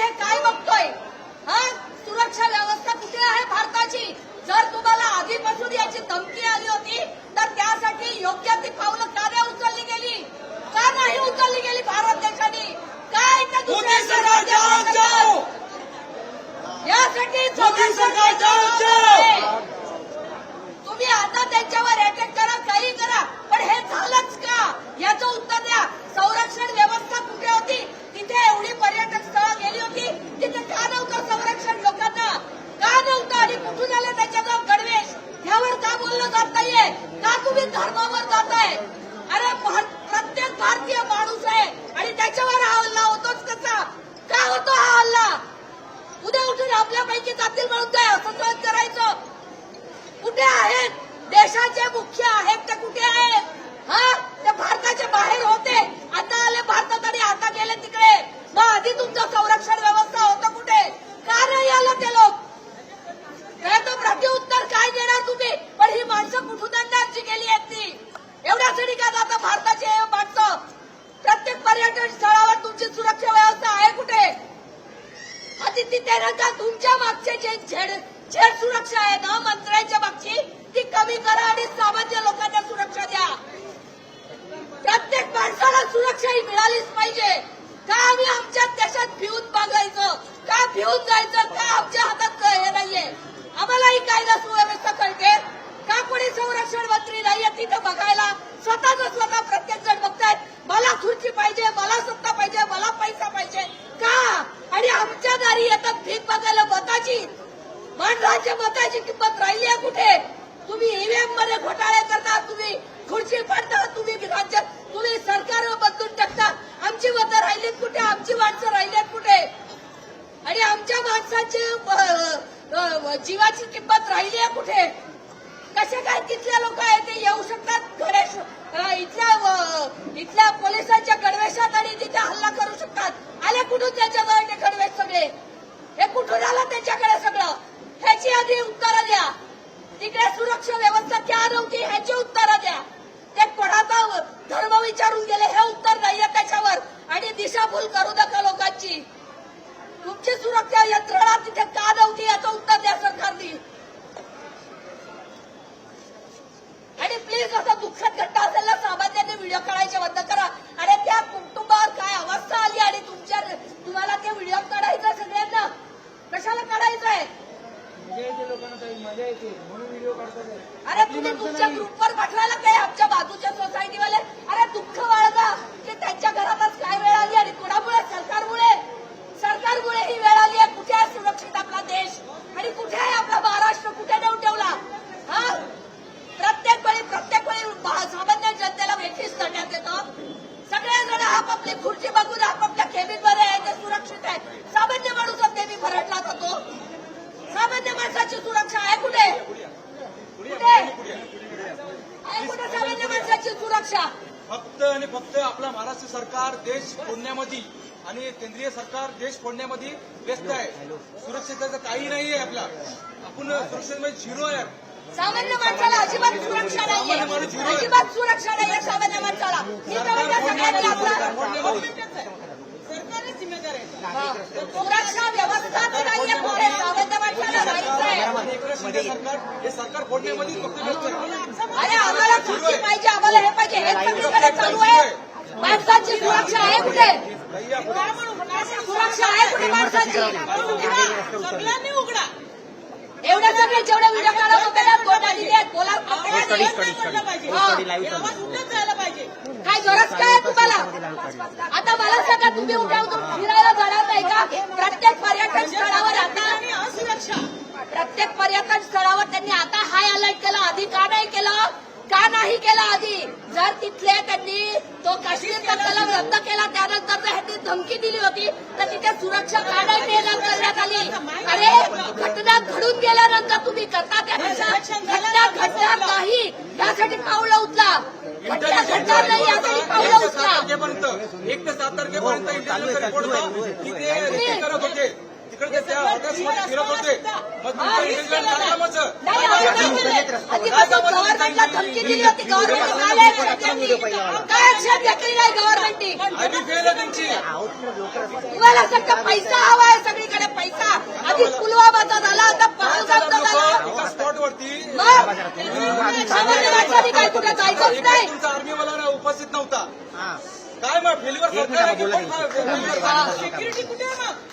हे काय बघतोय? सुरक्षा व्यवस्था कुठे आहे भारताची? जर तुम्हाला आधीपासून याची धमकी आली होती तर त्यासाठी योग्य ती पावलं का नाही उचलली गेली? का नाही उचलली गेली भारत देशाने? काय त्या यासाठी तुम्ही आता त्यांच्यावर अटॅक करा, काही करा, पण हे झालंच का याचं उत्तर द्या. संरक्षण व्यवस्था कुठे होती? तिथे एवढी पर्यटक स्थळं गेली होती, तिथे का नव्हतं संरक्षण लोकांना? का नव्हतं? आणि कुठून आलं त्याच्याजवळ गणवेश? ह्यावर का बोललं जात नाहीये? का तुम्ही धर्मावर जाताय? अरे प्रत्येक भारतीय माणूस आहे आणि त्याच्यावर हा हल्ला होतोच कसा? का होतो हा हल्ला? उद्या उठून आपल्यापैकी जातील म्हणून काय असं करायचं? कुठे आहेत देशाचे मुख्य आहेत ते? कुठे आहेत? ते भारताच्या बाहेर होते, आता आले भारतात आणि आता गेले तिकडे. मग आधी तुमचं संरक्षण व्यवस्था होतं कुठे? का नाही आलं ते लोक? काय तो प्रत्युत्तर काय देणार तुम्ही? पण ही माणसं कुठून आणण्याची गेली आहेत ती? एवढ्यासाठी का जाता भारताची माणसं? प्रत्येक पर्यटन स्थळावर तुमची सुरक्षा व्यवस्था आहे कुठे? आधी तिथे नका. तुमच्या मागचे जे झेड सुरक्षा आहे ना मंत्र्यांच्या मागची, ती कमी करा आणि सामान्य लोकांना सुरक्षा द्या. प्रत्येक माणसाला सुरक्षा ही मिळालीच पाहिजे. का आम्ही आमच्या देशात भिवून बघायचं? का भिवून जायचं? का आमच्या हातात हे नाहीये? आम्हालाही कायदा सुव्यवस्था कळते का? कोणी संरक्षण मंत्री नाहीये तिथं बघायला? स्वतः प्रत्येक जण बघतायत मला खुर्ची पाहिजे, मला सत्ता पाहिजे, मला पैसा पाहिजे. का? आणि आमच्या दारी येतात भीक बघायला मताची. राज्य मताची किंमत राहिली आहे कुठे? तुम्ही ईव्हीएम मध्ये घोटाळे करता, तुम्ही खुर्ची पाडता, तुम्ही राज्य, तुम्ही सरकार बदलून टाकता. आमची मतं राहिलीत कुठे? आमची माणसं राहिलीत कुठे? आणि आमच्या माणसाची जीवाची किंमत राहिली आहे कुठे? कसे काय तिथले लोक आहेत ते येऊ शकतात गणेश इथल्या पोलिसांच्या गणवेशात आणि तिथे हल्ला करू शकतात? आले कुठून त्याच्याजवळ ते गणवेश सगळे? हे कुठून आलं त्याच्याकडे सगळं? ह्याची आधी उत्तरं द्या. तिकडे सुरक्षा व्यवस्था क्या नव्हती ह्याची उत्तरं द्या. ते कोणाचा धर्म विचारून गेले हे उत्तर नाहीये त्याच्यावर. आणि दिशाभूल करू नका लोकांची. तुमची सुरक्षा यंत्रणा तिथे का नव्हती याचं उत्तर द्या सरकारने. आणि प्लीज असं दुःखद घटना असेल ना सामान्यांनी व्हिडिओ काढायचे बंद करा. आणि त्या कुटुंबावर काय अवस्था आली आणि तुम्हाला ते व्हिडिओ काढायचं सगळ्यांना कशाला काढायचंय? मजा येते म्हणून व्हिडिओ काढतात. अरे तुम्ही तुमच्या ग्रुपवर पाठवायला काय आमच्या बाजूच्या सोसायटीवाले? अरे दुःख बाळगा की त्यांच्या घरातच काय वेळ आली आणि कोणामुळे? सरकारमुळे ही वेळ आली आहे. कुठे आहे सुरक्षित आपला देश? आणि कुठे आहे आपला महाराष्ट्र? कुठे नेऊन ठेवला? प्रत्येक वेळी सामान्य जनतेला वेठीस करण्यात येतं. सगळेजण आपापली खुर्ची बघून आपापल्या केबिनमध्ये आहे ते सुरक्षित आहे. सामान्य माणूस नेहमी भरडला जातो. सामान्य माणसाची सुरक्षा आहे कुठे? आहे कुठे सामान्य माणसाची सुरक्षा? फक्त आणि फक्त आपला महाराष्ट्र सरकार देश फोडण्यामध्ये आणि केंद्रीय सरकार देश फोडण्यामध्ये व्यस्त आहे. सुरक्षेचं काही नाहीये. आपण सुरक्षेमध्ये झिरो आहे. सामान्य माणसाला अजिबात सुरक्षा नाहीये. अजिबात सुरक्षा नाहीये सामान्य माणसाला. सरकारच जिम्मेदार आहे. सुरक्षा व्यवस्था नाहीये कुठे? सामान्य माणसाला राहायचंय. सरकार हे सरकार फोडण्यामध्ये फक्त व्यस्त आहे. अरे आम्हाला खुर्ची पाहिजे, आम्हाला हे पाहिजे, हे सगळीकडे चालू आहे. माणसाची सुरक्षा आहे कुठे? सुरक्षा आहे कुठे माणसाची? सगळ्यांनी उघडा. एवढे सगळे जेवढे व्हिडिओ काढत होते ना कोणाली बोला जायला पाहिजे. काय गरज काय आहे तुम्हाला? आता मला सांगा तुम्ही उद्या फिरायला जाणार नाही का? प्रत्येक पर्यटन स्थळावर आता असुरक्षा. प्रत्येक पर्यटन स्थळावर त्यांनी आता हाय अलर्ट केलं. आधी का नाही केलं? का नाही केलं आधी? जर तिथले त्यांनी तो काश्मीरचा कलम रद्द केला त्यानंतर ह्यांनी धमकी दिली होती तर तिथे सुरक्षा का नाही करण्यात आली? अरे घटना घडून गेल्यानंतर तुम्ही करता त्या घटना घडणार नाही यासाठी पावलं उचला. घटना घडणार नाही यासाठी पावलं उचला. 1 ते 7 तारखेपर्यंत इंटरनेटचा रिपोर्ट होता की ते करत होते तिकडे त्या हॉटेल्समध्ये फिरत होते. मग कार्यक्रमाचं गव्हर्नमेंटला धमकी दिली होती. गव्हर्नमेंट काय ऍक्शन घेतली नाही गव्हर्नमेंटनी? आधी फेल आहे त्यांची. तुम्हाला फक्त पैसा हवाय, आम्ही काय कुठे जायचंच नाही. तुमचा आर्मीवाला उपस्थित नव्हता काय मग फेल्युअर सरकार आहे की कोण फेल्युअर? सिक्युरिटी कुठे आहे मग?